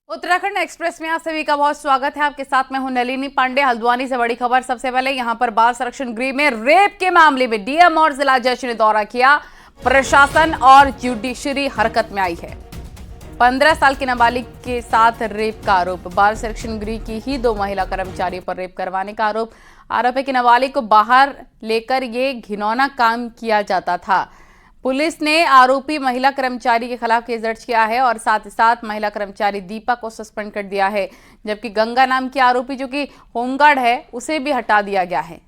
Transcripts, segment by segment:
Uttarakhand express में आप सभी का बहुत स्वागत है। आपके साथ मैं हूं नलिनी पांडे। हल्द्वानी से बड़ी खबर। सबसे पहले यहां पर बाल संरक्षण गृह में रेप के मामले में डीएम और जिला जज ने दौरा किया। प्रशासन और जुडिशरी हरकत में आई है। 15 साल की नाबालिग के साथ रेप का आरोप। बाल संरक्षण गृह की ही 2 महिला कर्मचारियों पर रेप करवाने का आरोप है कि नाबालिग को बाहर लेकर ये घिनौना काम किया जाता था। पुलिस ने आरोपी महिला कर्मचारी के खिलाफ केस दर्ज किया है और साथ ही साथ महिला कर्मचारी दीपा को सस्पेंड कर दिया है, जबकि गंगा नाम की आरोपी जो कि होमगार्ड है उसे भी हटा दिया गया है।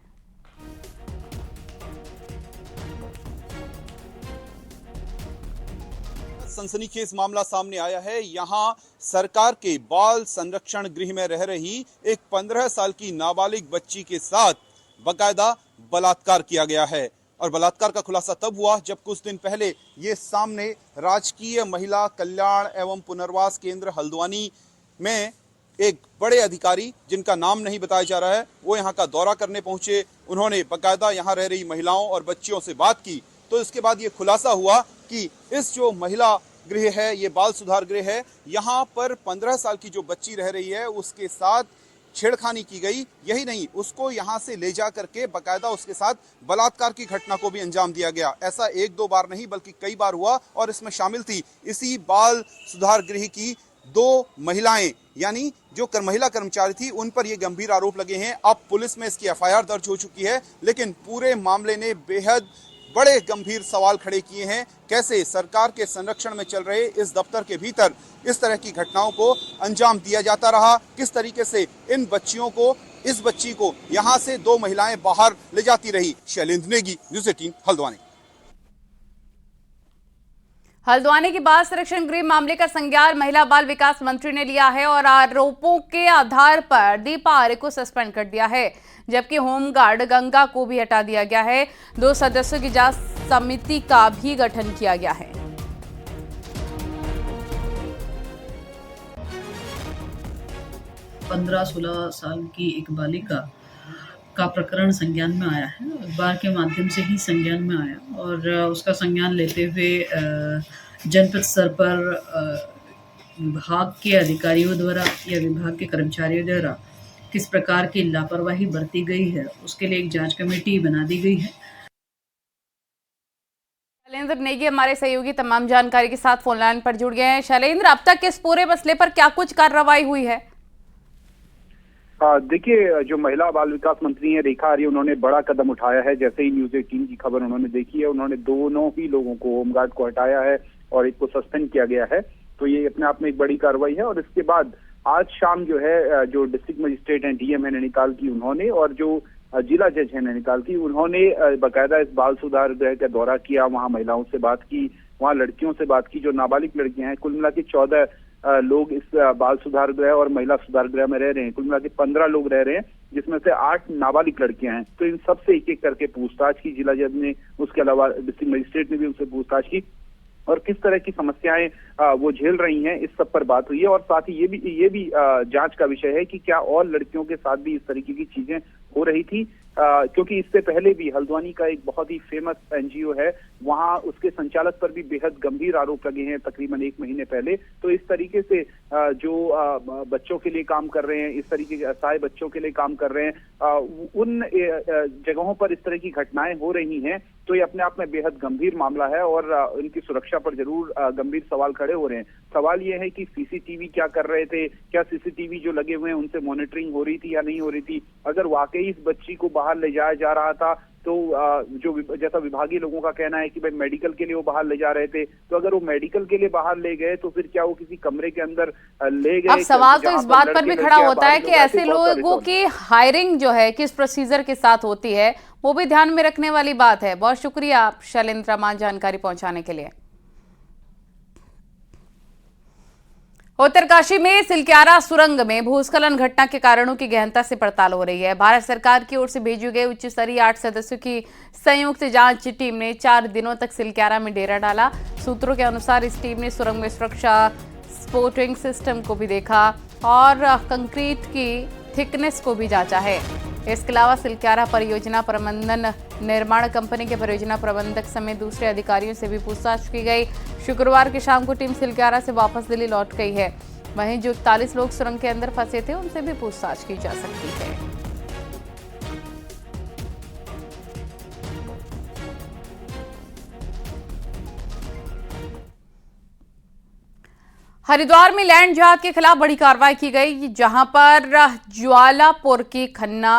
सनसनीखेज मामला सामने आया है। यहां सरकार के बाल संरक्षण गृह में रह रही एक 15 साल की नाबालिग बच्ची के साथ बकायदा बलात्कार किया गया है और बलात्कार का खुलासा तब हुआ जब कुछ दिन पहले ये सामने राजकीय महिला कल्याण एवं पुनर्वास केंद्र हल्द्वानी में एक बड़े अधिकारी जिनका नाम नहीं बताया जा रहा है वो यहाँ का दौरा करने पहुंचे। उन्होंने बकायदा यहाँ रह रही महिलाओं और बच्चियों से बात की तो इसके बाद ये खुलासा हुआ कि इस जो महिला गृह है, ये बाल सुधार गृह है, यहाँ पर 15 साल की जो बच्ची रह रही है उसके साथ छेड़खानी की गई। यही नहीं, उसको यहाँ से ले जा करके बकायदा उसके साथ बलात्कार की घटना को भी अंजाम दिया गया। ऐसा 1-2 बार नहीं बल्कि कई बार हुआ और इसमें शामिल थी इसी बाल सुधार गृह की 2 महिलाएं, यानी जो महिला कर्मचारी थी उन पर ये गंभीर आरोप लगे हैं। अब पुलिस में इसकी एफआईआर दर्ज हो चुकी है, लेकिन पूरे मामले ने बेहद बड़े गंभीर सवाल खड़े किए हैं। कैसे सरकार के संरक्षण में चल रहे इस दफ्तर के भीतर इस तरह की घटनाओं को अंजाम दिया जाता रहा, किस तरीके से इन बच्चियों को, इस बच्ची को यहां से 2 महिलाएं बाहर ले जाती रही। शैलेंद्र नेगी, न्यूज़ 18 हल्द्वानी। हल्द्वानी के बाल संरक्षण गृह मामले का संज्ञान महिला बाल विकास मंत्री ने लिया है और आरोपों के आधार पर दीपा आर्य को सस्पेंड कर दिया है, जबकि होमगार्ड गंगा को भी हटा दिया गया है। 2 सदस्यों की जांच समिति का भी गठन किया गया है। 15-16 साल की एक बालिका का प्रकरण संज्ञान में आया है। अखबार के माध्यम से ही संज्ञान में आया और उसका संज्ञान लेते हुए जनपद स्तर पर विभाग के अधिकारियों द्वारा या विभाग के कर्मचारियों द्वारा किस प्रकार की लापरवाही बरती गई है उसके लिए एक जांच कमेटी बना दी गई है। शैलेंद्र नेगी हमारे सहयोगी तमाम जानकारी के साथ फोन लाइन पर जुड़ गए हैं। शैलेंद्र, अब तक इस पूरे मसले पर क्या कुछ कार्रवाई हुई है? देखिए, जो महिला बाल विकास मंत्री हैं रेखा आर्य, उन्होंने बड़ा कदम उठाया है। जैसे ही न्यूज़ 18 की खबर उन्होंने देखी है, उन्होंने दोनों ही लोगों को, होमगार्ड को हटाया है और एक को सस्पेंड किया गया है। तो ये अपने आप में एक बड़ी कार्रवाई है। और इसके बाद आज शाम जो है, जो डिस्ट्रिक्ट मजिस्ट्रेट हैं डीएम है नैनीताल की, उन्होंने, और जो जिला जज है नैनीताल की, उन्होंने बाकायदा इस बाल सुधार गृह का दौरा किया। वहाँ महिलाओं से बात की, वहाँ लड़कियों से बात की, जो नाबालिग लड़कियां हैं। कुल मिला के 14 लोग इस बाल सुधार गृह और महिला सुधार गृह में रह रहे हैं। कुल मिला के 15 लोग रह रहे हैं, जिसमें से 8 नाबालिग लड़कियां हैं। तो इन सबसे एक-एक करके पूछताछ की जिला जज ने, उसके अलावा डिस्ट्रिक्ट मजिस्ट्रेट ने भी उनसे पूछताछ की और किस तरह की समस्याएं वो झेल रही हैं, इस सब पर बात हुई है। और साथ ही ये भी जांच का विषय है कि क्या और लड़कियों के साथ भी इस तरीके की चीजें हो रही थी, क्योंकि इससे पहले भी हल्द्वानी का एक बहुत ही फेमस एनजीओ है, वहां उसके संचालक पर भी बेहद गंभीर आरोप लगे हैं तकरीबन 1 महीने पहले। तो इस तरीके से जो बच्चों के लिए काम कर रहे हैं, इस तरीके के असहाय बच्चों के लिए काम कर रहे हैं, उन जगहों पर इस तरह की घटनाएं हो रही हैं। तो ये अपने आप में बेहद गंभीर मामला है और इनकी सुरक्षा पर जरूर गंभीर सवाल खड़े हो रहे हैं। सवाल ये है कि सीसीटीवी क्या कर रहे थे, क्या सीसीटीवी जो लगे हुए हैं उनसे मॉनिटरिंग हो रही थी या नहीं हो रही थी। अगर वाकई इस बच्ची को बाहर ले जाया जा रहा था तो जो जैसा विभागीय लोगों का कहना है कि भाई मेडिकल के लिए वो बाहर ले जा रहे थे, तो अगर वो मेडिकल के लिए बाहर ले गए तो फिर क्या वो किसी कमरे के अंदर ले गए? अब सवाल तो इस बात पर भी खड़ा होता है कि ऐसे लोगों की हायरिंग जो है किस प्रोसीजर के साथ होती है, वो भी ध्यान में रखने वाली बात है। बहुत शुक्रिया आप शैलेंद्र मान जानकारी पहुंचाने के लिए। उत्तरकाशी में सिलक्यारा सुरंग में भूस्खलन घटना के कारणों की गहनता से पड़ताल हो रही है। भारत सरकार की ओर से भेजी गई उच्च स्तरीय 8 सदस्यों की संयुक्त जांच टीम ने 4 दिनों तक सिलक्यारा में डेरा डाला। सूत्रों के अनुसार इस टीम ने सुरंग में सुरक्षा स्पोर्टिंग सिस्टम को भी देखा और कंक्रीट की थिकनेस को भी जांचा है। इसके अलावा सिलक्यारा परियोजना प्रबंधन निर्माण कंपनी के परियोजना प्रबंधक समेत दूसरे अधिकारियों से भी पूछताछ की गई। शुक्रवार की शाम को टीम सिलक्यारा से वापस दिल्ली लौट गई है। वहीं जो 41 लोग सुरंग के अंदर फंसे थे उनसे भी पूछताछ की जा सकती है। हरिद्वार में लैंड जहाज के खिलाफ बड़ी कार्रवाई की गई, जहां पर ज्वालापुर की खन्ना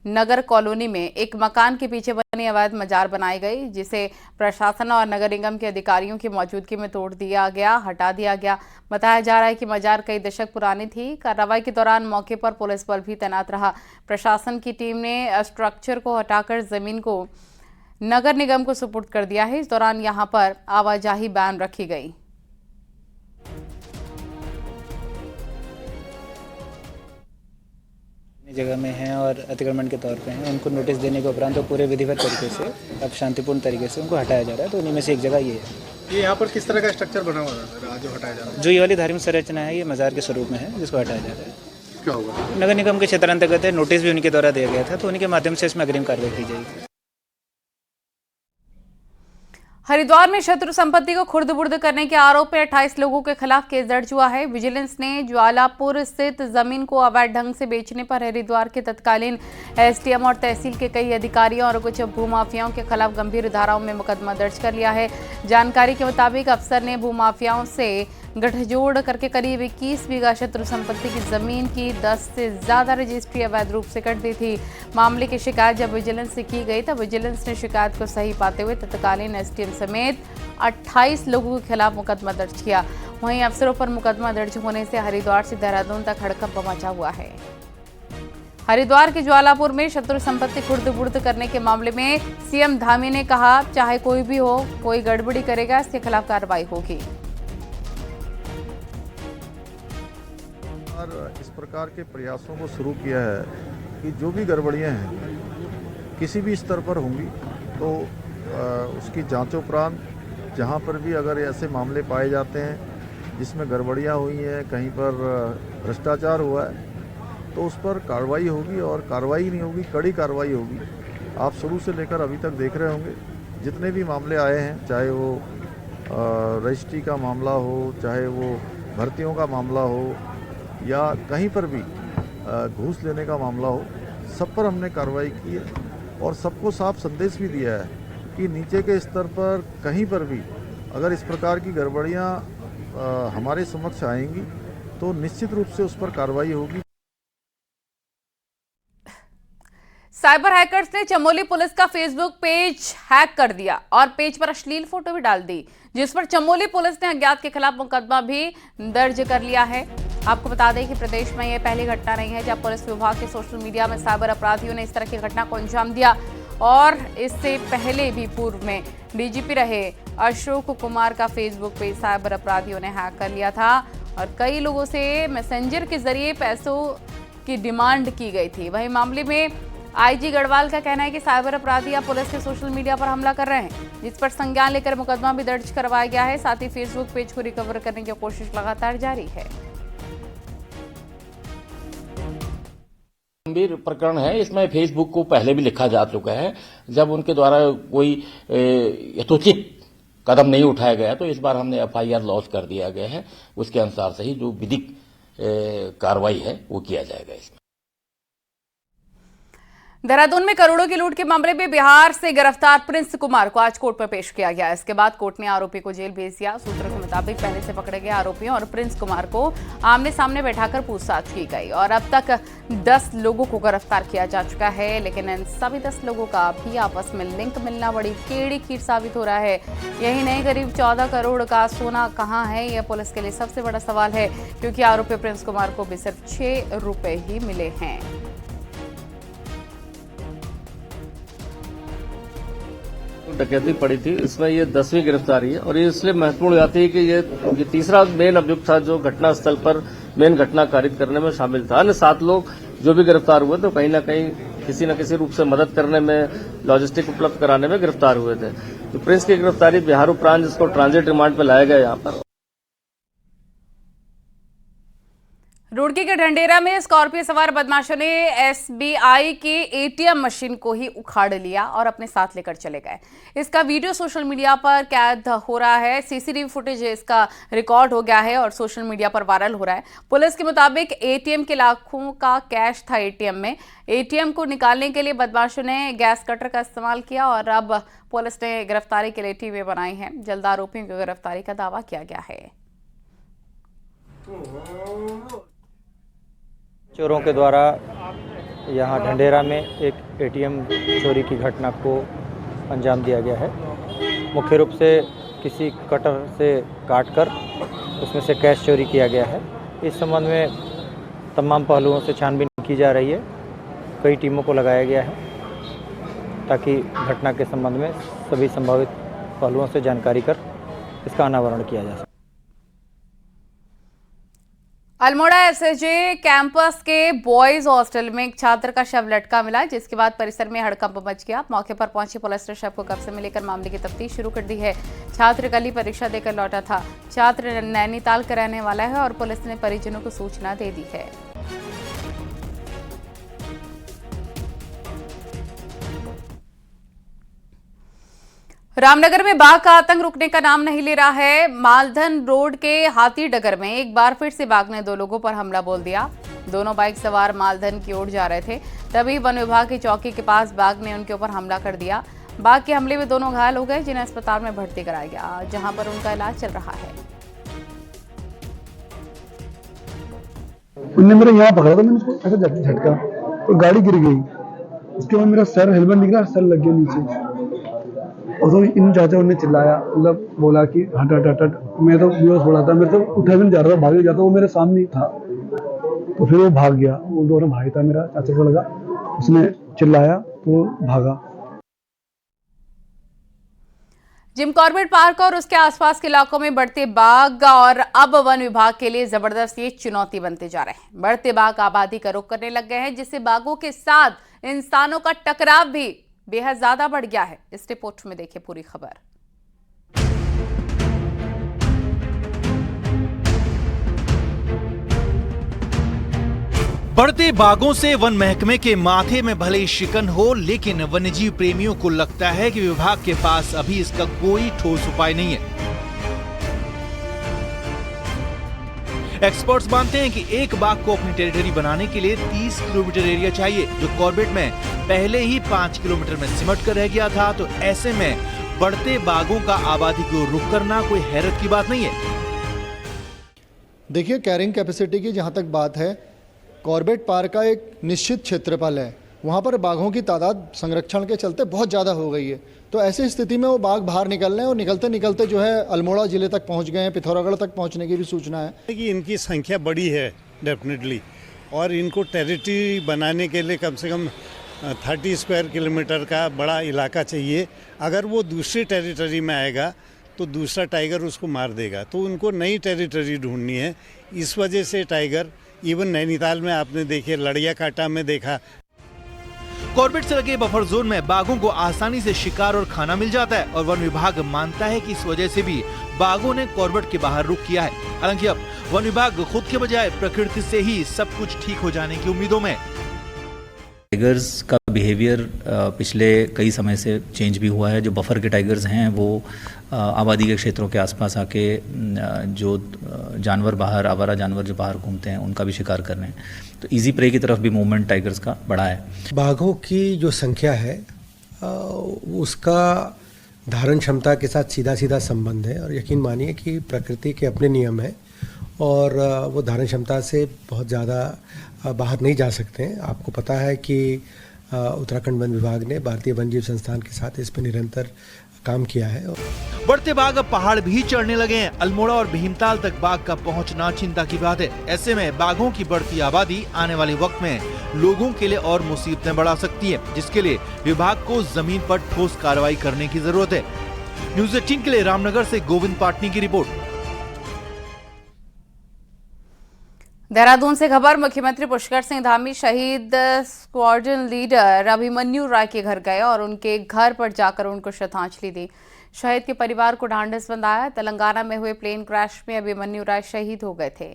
नगर कॉलोनी में एक मकान के पीछे बनी अवैध मजार बनाई गई, जिसे प्रशासन और नगर निगम के अधिकारियों की मौजूदगी में तोड़ दिया गया, हटा दिया गया। बताया जा रहा है कि मजार कई दशक पुरानी थी। कार्रवाई के दौरान मौके पर पुलिस बल भी तैनात रहा। प्रशासन की टीम ने स्ट्रक्चर को हटाकर जमीन को नगर निगम को सुपुर्द कर दिया है। इस दौरान यहां पर आवाजाही बैन रखी गई। जगह में हैं और अतिक्रमण के तौर पे हैं, उनको नोटिस देने के उपरांत तो पूरे विधिवत तरीके से अब शांतिपूर्ण तरीके से उनको हटाया जा रहा है। तो उन्हीं में से एक जगह ये है। ये यहाँ पर किस तरह का स्ट्रक्चर बना हुआ है जो हटाया जा रहा है? जो ये वाली धार्मिक संरचना है ये मजार के स्वरूप में है, जिसको हटाया जा रहा है। क्या होगा? नगर निगम के क्षेत्रांतर्गत है, नोटिस भी उनके द्वारा दिया गया था, तो उनके माध्यम से इसमें अग्रिम कार्रवाई की जाएगी। हरिद्वार में शत्रु संपत्ति को खुर्द-बुर्द करने के आरोप में 28 लोगों के खिलाफ केस दर्ज हुआ है। विजिलेंस ने ज्वालापुर स्थित जमीन को अवैध ढंग से बेचने पर हरिद्वार के तत्कालीन एसडीएम और तहसील के कई अधिकारियों और कुछ भूमाफियाओं के खिलाफ गंभीर धाराओं में मुकदमा दर्ज कर लिया है। जानकारी के मुताबिक अफसर ने भूमाफियाओं से गठजोड़ करके करीब 21 बीघा शत्रु संपत्ति की जमीन की 10 से ज्यादा रजिस्ट्री अवैध रूप से कट दी थी। मामले की शिकायत जब विजिलेंस से की गई तब विजिलेंस ने शिकायत को सही पाते हुए तत्कालीन एसडीएम समेत 28 लोगों के खिलाफ मुकदमा दर्ज किया। वहीं अफसरों पर मुकदमा दर्ज होने से हरिद्वार से देहरादून तक हड़कंप मचा हुआ है। हरिद्वार के ज्वालापुर में शत्रु संपत्ति खुर्द-बुर्द करने के मामले में सीएम धामी ने कहा, चाहे कोई भी हो, कोई गड़बड़ी करेगा इसके खिलाफ कार्रवाई होगी। इस प्रकार के प्रयासों को शुरू किया है कि जो भी गड़बड़ियां हैं किसी भी स्तर पर होंगी तो उसकी जांच उपरांत जहां पर भी अगर ऐसे मामले पाए जाते हैं जिसमें गड़बड़ियां हुई हैं, कहीं पर भ्रष्टाचार हुआ है, तो उस पर कार्रवाई होगी। और कार्रवाई नहीं होगी, कड़ी कार्रवाई होगी। आप शुरू से लेकर अभी तक देख रहे होंगे जितने भी मामले आए हैं, चाहे वो रजिस्ट्री का मामला हो, चाहे वो भर्तियों का मामला हो, या कहीं पर भी घूस लेने का मामला हो, सब पर हमने कार्रवाई की है और सबको साफ संदेश भी दिया है कि नीचे के स्तर पर कहीं पर भी अगर इस प्रकार की गड़बड़ियां हमारे समक्ष आएंगी तो निश्चित रूप से उस पर कार्रवाई होगी। साइबर हैकर्स ने चमोली पुलिस का फेसबुक पेज हैक कर दिया और पेज पर अश्लील फोटो भी डाल दी, जिस पर चमोली पुलिस ने अज्ञात के खिलाफ मुकदमा भी दर्ज कर लिया है। आपको बता दें कि प्रदेश में यह पहली घटना नहीं है जब पुलिस विभाग के सोशल मीडिया में साइबर अपराधियों ने इस तरह की घटना को अंजाम दिया। और इससे पहले भी पूर्व में डीजीपी रहे अशोक कुमार का फेसबुक पेज साइबर अपराधियों ने हैक कर लिया था और कई लोगों से मैसेंजर के जरिए पैसों की डिमांड की गई थी। वहीं मामले में आईजी गढ़वाल का कहना है कि साइबर अपराधी अब पुलिस के सोशल मीडिया पर हमला कर रहे हैं, जिस पर संज्ञान लेकर मुकदमा भी दर्ज करवाया गया है। साथ ही फेसबुक पेज को रिकवर करने की कोशिश लगातार जारी है। गंभीर प्रकरण है। इसमें फेसबुक को पहले भी लिखा जा चुका है। जब उनके द्वारा कोई यथोचित कदम नहीं उठाया गया तो इस बार हमने एफआईआर लॉन्च कर दिया गया है। उसके अनुसार से ही जो विधिक कार्रवाई है वो किया जाएगा। इसमें देहरादून में करोड़ों की लूट के मामले में बिहार से गिरफ्तार प्रिंस कुमार को आज कोर्ट में पेश किया गया। इसके बाद कोर्ट ने आरोपी को जेल भेज दिया। सूत्रों के मुताबिक पहले से पकड़े गए आरोपियों और प्रिंस कुमार को आमने सामने बैठाकर पूछताछ की गई और अब तक 10 लोगों को गिरफ्तार किया जा चुका है। लेकिन इन सभी 10 लोगों का भी आपस में लिंक मिलना बड़ी टेढ़ी खीर साबित हो रहा है। यही नहीं, करीब 14 करोड़ का सोना कहाँ है, यह पुलिस के लिए सबसे बड़ा सवाल है, क्योंकि आरोपी प्रिंस कुमार को भी सिर्फ 6 रुपए ही मिले हैं। डकैती पड़ी थी, इसमें ये 10वीं गिरफ्तारी है और ये इसलिए महत्वपूर्ण हो जाती है कि ये तीसरा मेन अभियुक्त था जो घटना स्थल पर मेन घटना कारित करने में शामिल था। अन्य 7 लोग जो भी गिरफ्तार हुए तो कहीं न कहीं किसी न किसी रूप से मदद करने में, लॉजिस्टिक उपलब्ध कराने में गिरफ्तार हुए थे। तो प्रिंस की गिरफ्तारी बिहार उपरांत जिसको ट्रांजिट रिमांड पर लाया गया यहाँ पर। रुड़की के ढंढेरा में स्कॉर्पियो सवार बदमाशों ने एसबीआई की एटीएम मशीन को ही उखाड़ लिया और अपने साथ लेकर चले गए। इसका वीडियो सोशल मीडिया पर कैद हो रहा है। सीसीटीवी फुटेज इसका रिकॉर्ड हो गया है और सोशल मीडिया पर वायरल हो रहा है। पुलिस के मुताबिक एटीएम के लाखों का कैश था एटीएम में। एटीएम को निकालने के लिए बदमाशों ने गैस कटर का इस्तेमाल किया और अब पुलिस ने गिरफ्तारी के लिए टीमें बनाई हैं। जल्द आरोपियों की गिरफ्तारी का दावा किया गया है। चोरों के द्वारा यहाँ ढंढेरा में एक एटीएम चोरी की घटना को अंजाम दिया गया है। मुख्य रूप से किसी कटर से काटकर उसमें से कैश चोरी किया गया है। इस संबंध में तमाम पहलुओं से छानबीन की जा रही है। कई टीमों को लगाया गया है ताकि घटना के संबंध में सभी संभावित पहलुओं से जानकारी कर इसका अनावरण किया जा सके। अल्मोड़ा एसएसजे कैंपस के बॉयज हॉस्टल में एक छात्र का शव लटका मिला, जिसके बाद परिसर में हड़कंप मच गया। मौके पर पहुंची पुलिस ने शव को कब्जे में लेकर मामले की तफ्तीश शुरू कर दी है। छात्र कल ही परीक्षा देकर लौटा था। छात्र नैनीताल का रहने वाला है और पुलिस ने परिजनों को सूचना दे दी है। रामनगर में बाघ का आतंक रुकने का नाम नहीं ले रहा है। मालधन रोड के हाथीडगर में एक बार फिर से बाघ ने दो लोगों पर हमला बोल दिया। दोनों बाइक सवार मालधन की ओर जा रहे थे, तभी वन विभाग की चौकी के पास बाघ ने उनके ऊपर हमला कर दिया। बाघ के हमले में दोनों घायल हो गए, जिन्हें अस्पताल में भर्ती कराया गया, जहां पर उनका इलाज चल रहा है। उनने मेरे यहाँ पकड़ा था, मैंने ऐसा झटका तो गाड़ी गिर गई। उसके बाद मेरा सर हेलमेट निकला, सर लग गया नीचे। और तो इन चाचा उन्होंने चिल्लाया, मतलब बोला कि हट हट हट हट। मैं तो बेहोश हो रहा था, मेरे तो उठा भी नहीं जा रहा था, भाग जाता, वो मेरे सामने ही था। तो फिर वो भाग गया। वो दोनों भाई था मेरा, चाचा को लगा, उसने चिल्लाया तो भागा। जिम कॉर्बेट पार्क और उसके आसपास के इलाकों में बढ़ते बाघ और अब वन विभाग के लिए जबरदस्त ये चुनौती बनते जा रहे हैं। बढ़ते बाघ आबादी का रुख करने लग गए हैं, जिससे बाघों के साथ इंसानों का टकराव भी बेहद ज्यादा बढ़ गया है। इस रिपोर्ट में देखिए पूरी खबर। बढ़ते बाघों से वन महकमे के माथे में भले ही शिकन हो, लेकिन वन्यजीव प्रेमियों को लगता है कि विभाग के पास अभी इसका कोई ठोस उपाय नहीं है। एक्सपर्ट्स मानते हैं कि एक बाघ को अपनी टेरिटरी बनाने के लिए 30 किलोमीटर एरिया चाहिए, जो कॉर्बेट में पहले ही 5 किलोमीटर में सिमट कर रह गया था। तो ऐसे में बढ़ते बाघों का आबादी को रुक करना कोई हैरत की बात नहीं है। देखिए, कैरिंग कैपेसिटी की जहाँ तक बात है, कॉर्बेट पार्क का एक निश्चित क्षेत्रफल है, वहाँ पर बाघों की तादाद संरक्षण के चलते बहुत ज़्यादा हो गई है। तो ऐसी स्थिति में वो बाघ बाहर निकल रहे हैं और निकलते निकलते जो है अल्मोड़ा जिले तक पहुँच गए हैं। पिथौरागढ़ तक पहुँचने की भी सूचना है कि इनकी संख्या बड़ी है डेफिनेटली, और इनको टेरिटरी बनाने के लिए कम से कम 30 स्क्वायर किलोमीटर का बड़ा इलाका चाहिए। अगर वो दूसरी टेरिटरी में आएगा तो दूसरा टाइगर उसको मार देगा, तो उनको नई टेरिटरी ढूंढनी है। इस वजह से टाइगर इवन नैनीताल में आपने देखे, लड़िया काटा में देखा। कॉर्बेट से लगे बफर जोन में बाघों को आसानी से शिकार और खाना मिल जाता है और वन विभाग मानता है कि इस वजह से भी बाघों ने कॉर्बेट के बाहर रुख किया है। हालांकि अब वन विभाग खुद के बजाय प्रकृति से ही सब कुछ ठीक हो जाने की उम्मीदों में। टाइगर्स का बिहेवियर पिछले कई समय से चेंज भी हुआ है। जो बफर के टाइगर्स हैं वो आबादी के क्षेत्रों के आसपास आके जो जानवर बाहर, आवारा जानवर जो बाहर घूमते हैं, उनका भी शिकार कर रहे हैं। तो इजी प्रे की तरफ भी मूवमेंट टाइगर्स का बढ़ा है। बाघों की जो संख्या है उसका धारण क्षमता के साथ सीधा सीधा संबंध है, और यकीन मानिए कि प्रकृति के अपने नियम हैं और वो धारण क्षमता से बहुत ज़्यादा बाहर नहीं जा सकते हैं। आपको पता है कि उत्तराखंड वन विभाग ने भारतीय वन्यजीव संस्थान के साथ इस पर निरंतर काम किया है। बढ़ते बाघ अब पहाड़ भी चढ़ने लगे हैं। अल्मोड़ा और भीमताल तक बाघ का पहुंचना चिंता की बात है। ऐसे में बाघों की बढ़ती आबादी आने वाले वक्त में लोगों के लिए और मुसीबतें बढ़ा सकती है, जिसके लिए विभाग को जमीन पर ठोस कार्रवाई करने की जरूरत है। न्यूज़ 18 के लिए रामनगर से गोविंद पाटनी की रिपोर्ट। देहरादून से खबर। मुख्यमंत्री पुष्कर सिंह धामी शहीद स्क्वाड्रन लीडर अभिमन्यु राय के घर गए और उनके घर पर जाकर उनको श्रद्धांजलि दी। शहीद के परिवार को ढांढस बंधाया। तेलंगाना में हुए प्लेन क्रैश में अभिमन्यु राय शहीद हो गए थे।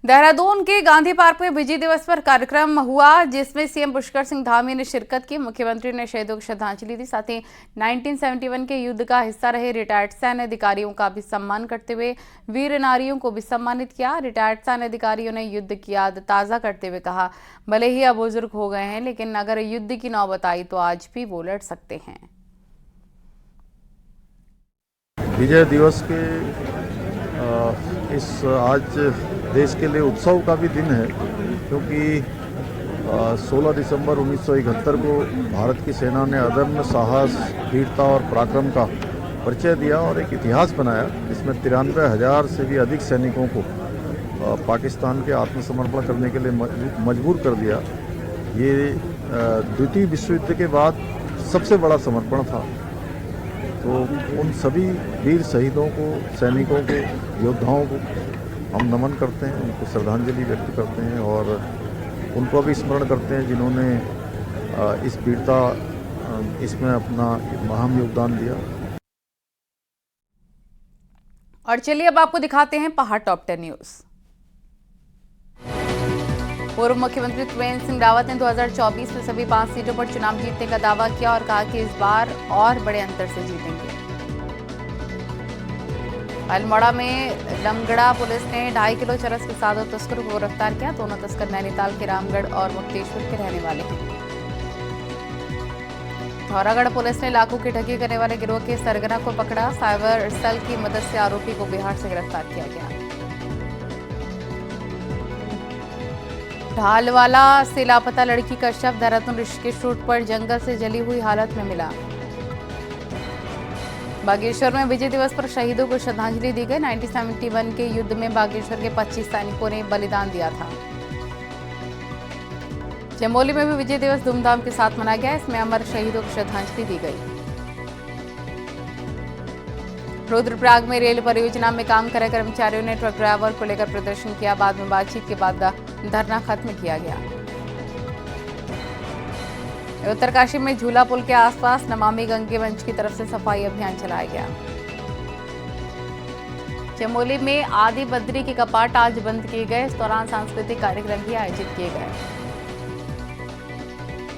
देहरादून के गांधी पार्क में विजय दिवस पर कार्यक्रम हुआ, जिसमें सीएम पुष्कर सिंह धामी ने शिरकत की। मुख्यमंत्री ने शहीदों को श्रद्धांजलि दी, साथ ही 1971 के युद्ध का हिस्सा रहे रिटायर्ड सैन्य अधिकारियों का भी सम्मान करते हुए वीर नारियों को भी सम्मानित किया। रिटायर्ड सैन्य अधिकारियों ने युद्ध की याद ताज़ा करते हुए कहा, भले ही अब बुजुर्ग हो गए हैं, लेकिन अगर युद्ध की नौबत आई तो आज भी वो लड़ सकते हैं। विजय दिवस के इस आज देश के लिए उत्सव का भी दिन है, क्योंकि 16 दिसंबर 1971 को भारत की सेना ने अदम्य साहस, वीरता और पराक्रम का परिचय दिया और एक इतिहास बनाया, जिसमें 93,000 से भी अधिक सैनिकों को पाकिस्तान के आत्मसमर्पण करने के लिए मजबूर कर दिया। ये द्वितीय विश्व युद्ध के बाद सबसे बड़ा समर्पण था। तो उन सभी वीर शहीदों को, सैनिकों को, योद्धाओं को हम नमन करते हैं, उनको श्रद्धांजलि व्यक्त करते हैं और उनको भी स्मरण करते हैं जिन्होंने इस वीरता इसमें अपना अहम योगदान दिया। और चलिए अब आपको दिखाते हैं पहाड़ टॉप 10 न्यूज। पूर्व मुख्यमंत्री त्रिवेंद्र सिंह रावत ने 2024 में सभी 5 सीटों पर चुनाव जीतने का दावा किया और कहा कि इस बार और बड़े अंतर से जीतेंगे। अल्मोड़ा में लमगड़ा पुलिस ने 2.5 किलो चरस के साथ 2 तस्करों को गिरफ्तार किया। दोनों तस्कर नैनीताल के रामगढ़ और मुक्तेश्वर के रहने वाले हैं। धौरागढ़ पुलिस ने लाखों की ठगी करने वाले गिरोह के सरगना को पकड़ा। साइबर सेल की मदद से आरोपी को बिहार से गिरफ्तार किया गया। ढालवाला से लापता लड़की का शव देहरादून ऋषिकेश रोड पर जंगल से जली हुई हालत में मिला। बागेश्वर में विजय दिवस पर शहीदों को श्रद्धांजलि दी गई। 1971 के युद्ध में बागेश्वर के 25 सैनिकों ने बलिदान दिया था। चमोली में भी विजय दिवस धूमधाम के साथ मनाया गया। इसमें अमर शहीदों को श्रद्धांजलि दी गई। रुद्रप्रयाग में रेल परियोजना में काम कर रहे कर्मचारियों ने ट्रक ड्राइवर को लेकर प्रदर्शन किया। बाद में बातचीत के बाद धरना खत्म किया गया। उत्तरकाशी में झूला पुल के आसपास नमामि गंगे मंच की तरफ से सफाई अभियान चलाया गया। चमोली में आदि बद्री के कपाट आज बंद किए गए। इस दौरान सांस्कृतिक कार्यक्रम भी आयोजित किए गए।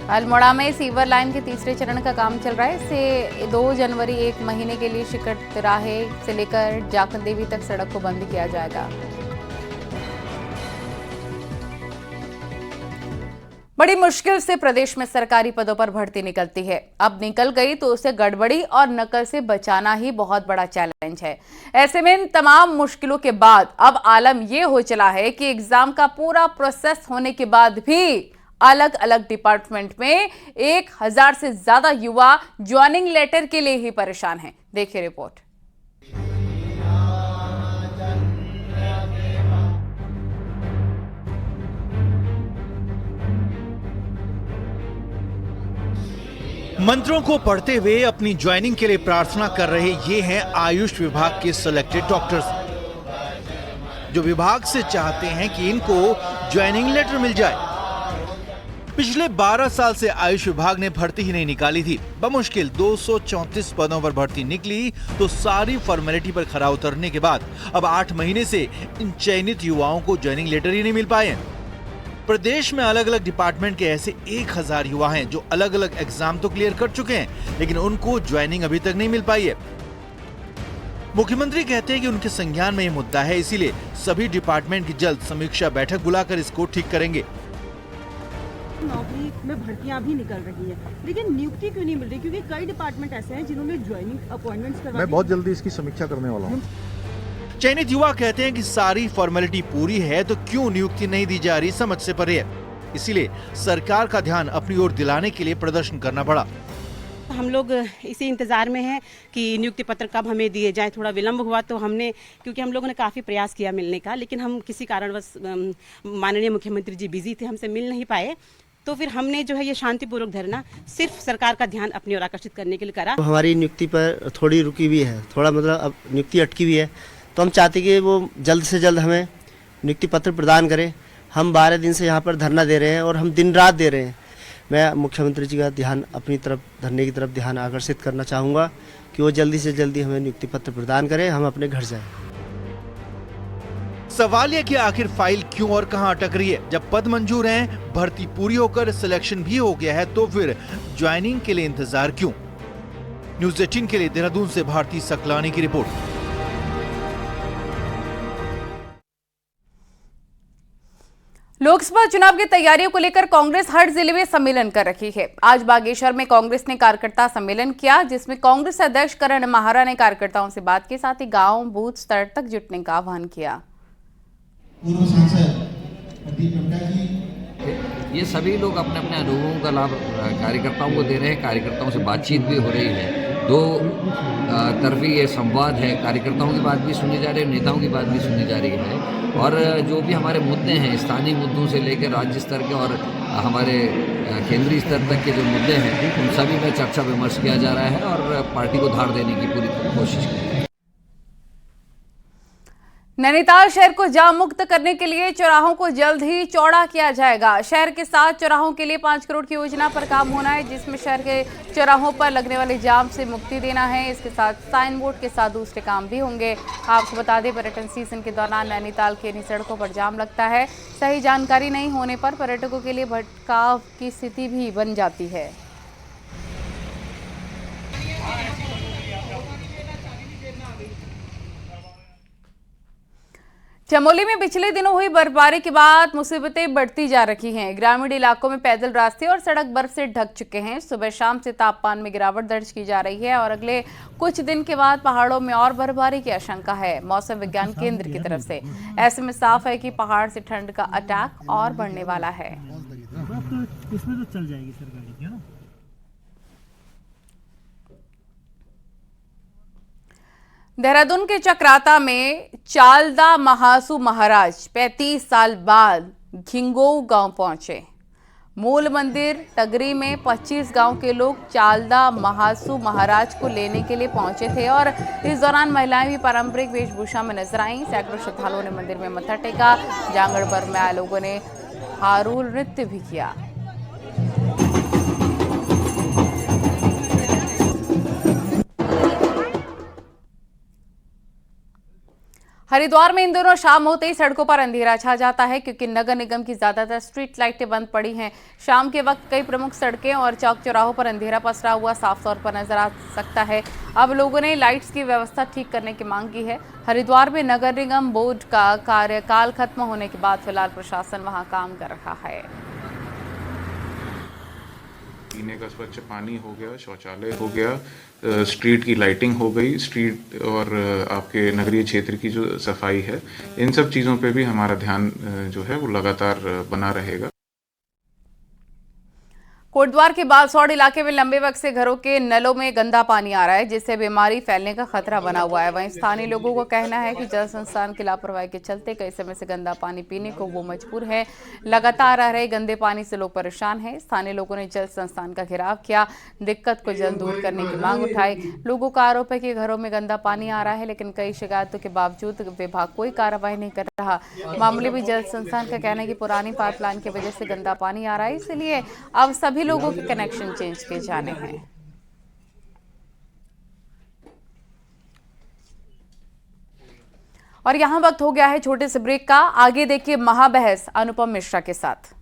अल्मोड़ा में सीवर लाइन के तीसरे चरण का काम चल रहा है। इसे 2 जनवरी 1 महीने के लिए शिकट तिराहे से लेकर जाखन देवी तक सड़क को बंद किया जाएगा। बड़ी मुश्किल से प्रदेश में सरकारी पदों पर भर्ती निकलती है। अब निकल गई तो उसे गड़बड़ी और नकल से बचाना ही बहुत बड़ा चैलेंज है। ऐसे में इन तमाम मुश्किलों के बाद अब आलम यह हो चला है कि एग्जाम का पूरा प्रोसेस होने के बाद भी अलग अलग डिपार्टमेंट में 1000 से ज्यादा युवा ज्वाइनिंग लेटर के लिए ही परेशान हैं। देखिए रिपोर्ट। मंत्रों को पढ़ते हुए अपनी ज्वाइनिंग के लिए प्रार्थना कर रहे ये हैं आयुष विभाग के सिलेक्टेड डॉक्टर्स, जो विभाग से चाहते हैं कि इनको ज्वाइनिंग लेटर मिल जाए। पिछले 12 साल से आयुष विभाग ने भर्ती ही नहीं निकाली थी। बमुश्किल 234 पदों पर भर्ती निकली तो सारी फॉर्मेलिटी पर खरा उतरने के बाद अब 8 महीने से इन चयनित युवाओं को ज्वाइनिंग लेटर ही नहीं मिल पाए हैं। प्रदेश में अलग अलग डिपार्टमेंट के ऐसे 1000 युवा हैं जो अलग अलग एग्जाम तो क्लियर कर चुके हैं, लेकिन उनको ज्वाइनिंग अभी तक नहीं मिल पाई है। मुख्यमंत्री कहते हैं कि उनके संज्ञान में ये मुद्दा है, इसीलिए सभी डिपार्टमेंट की जल्द समीक्षा बैठक बुलाकर इसको ठीक करेंगे। नौकरी में भर्तियां भी निकल रही है, लेकिन नियुक्ति क्यों नहीं मिल रही? क्योंकि कई डिपार्टमेंट ऐसे हैं जिन्होंने ज्वाइनिंग अपॉइंटमेंट्स करवा। मैं बहुत जल्दी इसकी समीक्षा करने वाला हूँ। चयनित युवा कहते हैं कि सारी फॉर्मेलिटी पूरी है तो क्यों नियुक्ति नहीं दी जा रही, समझ से परे है। इसीलिए सरकार का ध्यान अपनी ओर दिलाने के लिए प्रदर्शन करना पड़ा। हम लोग इसी इंतजार में हैं कि नियुक्ति पत्र कब हमें दिए जाए। थोड़ा विलंब हुआ तो हमने, क्योंकि हम लोगों ने काफ़ी प्रयास किया मिलने का, लेकिन हम किसी कारणवश माननीय मुख्यमंत्री जी बिजी थे, हमसे मिल नहीं पाए। तो फिर हमने जो है ये शांतिपूर्वक धरना सिर्फ सरकार का ध्यान अपनी ओर आकर्षित करने के लिए करा। हमारी नियुक्ति पर थोड़ी रुकी हुई है, थोड़ा मतलब अब नियुक्ति अटकी हुई है, तो हम चाहते कि वो जल्द से जल्द हमें नियुक्ति पत्र प्रदान करें। हम 12 दिन से यहाँ पर धरना दे रहे हैं और हम दिन रात दे रहे हैं। मैं मुख्यमंत्री जी का ध्यान अपनी तरफ, धरने की तरफ ध्यान आकर्षित करना चाहूँगा कि वो जल्दी से जल्दी हमें नियुक्ति पत्र प्रदान करें, हम अपने घर जाएं। सवाल यह कि आखिर फाइल क्यों और कहां अटक रही है। जब पद मंजूर हैं, भर्ती पूरी होकर सिलेक्शन भी हो गया है, तो फिर ज्वाइनिंग के लिए इंतजार क्यों? न्यूज़ 18 के लिए देहरादून से भारती सकलानी की रिपोर्ट। लोकसभा चुनाव की तैयारियों को लेकर कांग्रेस हर जिले में सम्मेलन कर रही है। आज बागेश्वर में कांग्रेस ने कार्यकर्ता सम्मेलन किया, जिसमें कांग्रेस अध्यक्ष करण महारा ने कार्यकर्ताओं से बात की, साथ ही गांव बूथ स्तर तक जुटने का आह्वान किया। पूर्व सांसद प्रदीप टंडा जी, ये सभी लोग अपने अपने अनुभवों का लाभ कार्यकर्ताओं को दे रहे हैं। कार्यकर्ताओं से बातचीत भी हो रही है, दो तरफी ये संवाद है। कार्यकर्ताओं की बात भी सुनी जा रही है, नेताओं की बात भी सुनी जा रही है, और जो भी हमारे मुद्दे हैं, स्थानीय मुद्दों से लेकर राज्य स्तर के और हमारे केंद्रीय स्तर तक के जो मुद्दे हैं, उन सभी में चर्चा विमर्श किया जा रहा है और पार्टी को धार देने की पूरी कोशिश की है। नैनीताल शहर को जाम मुक्त करने के लिए चौराहों को जल्द ही चौड़ा किया जाएगा। शहर के 7 चौराहों के लिए 5 करोड़ की योजना पर काम होना है, जिसमें शहर के चौराहों पर लगने वाले जाम से मुक्ति देना है। इसके साथ साइन बोर्ड के साथ दूसरे काम भी होंगे। आपको बता दें, पर्यटन सीजन के दौरान नैनीताल के इन सड़कों पर जाम लगता है। सही जानकारी नहीं होने पर पर्यटकों के लिए भटकाव की स्थिति भी बन जाती है। चमोली में पिछले दिनों हुई बर्फबारी के बाद मुसीबतें बढ़ती जा रही हैं। ग्रामीण इलाकों में पैदल रास्ते और सड़क बर्फ से ढक चुके हैं। सुबह शाम से तापमान में गिरावट दर्ज की जा रही है और अगले कुछ दिन के बाद पहाड़ों में और बर्फबारी की आशंका है मौसम विज्ञान केंद्र की तरफ से। ऐसे में साफ है कि पहाड़ से ठंड का अटैक और बढ़ने वाला है। इसमें तो चल जाएगी सर गाड़ी, है ना? देहरादून के चक्राता में चालदा महासू महाराज 35 साल बाद घिंगोऊ गांव पहुंचे। मूल मंदिर टगरी में 25 गांव के लोग चालदा महासू महाराज को लेने के लिए पहुंचे थे और इस दौरान महिलाएं भी पारंपरिक वेशभूषा में नजर आईं। सैकड़ों श्रद्धालुओं ने मंदिर में मत्था टेका। जांगड़ पर में आए लोगों ने हारूल नृत्य भी किया। हरिद्वार में इन दिनों शाम होते ही सड़कों पर अंधेरा छा जाता है, क्योंकि नगर निगम की ज्यादातर स्ट्रीट लाइटें बंद पड़ी हैं। शाम के वक्त कई प्रमुख सड़कें और चौक चौराहों पर अंधेरा पसरा हुआ साफ तौर पर नजर आ सकता है। अब लोगों ने लाइट्स की व्यवस्था ठीक करने की मांग की है। हरिद्वार में नगर निगम बोर्ड का कार्यकाल खत्म होने के बाद फिलहाल प्रशासन वहां काम कर रहा है। पीने का स्वच्छ पानी हो गया, शौचालय हो गया, स्ट्रीट की लाइटिंग हो गई, स्ट्रीट और आपके नगरीय क्षेत्र की जो सफाई है, इन सब चीज़ों पे भी हमारा ध्यान जो है वो लगातार बना रहेगा। कोटद्वार के बालसौड़ इलाके में लंबे वक्त से घरों के नलों में गंदा पानी आ रहा है, जिससे बीमारी फैलने का खतरा बना हुआ है। वहीं स्थानीय लोगों का कहना है कि जल संस्थान की लापरवाही के चलते कई समय से गंदा पानी पीने को वो मजबूर है। लगातार आ रहे गंदे पानी से लोग परेशान हैं। स्थानीय लोगों ने जल संस्थान का घेराव किया, दिक्कत को जल्द दूर करने की मांग उठाई। लोगों का आरोप है कि घरों में गंदा पानी आ रहा है, लेकिन कई शिकायतों के बावजूद विभाग कोई कार्रवाई नहीं कर रहा। मामले में जल संस्थान का कहना है कि पुरानी पाइपलाइन की वजह से गंदा पानी आ रहा है, इसलिए अब सभी लोगों के कनेक्शन चेंज किए जाने हैं। और यहां वक्त हो गया है छोटे से ब्रेक का। आगे देखिए महाबहस अनुपम मिश्रा के साथ।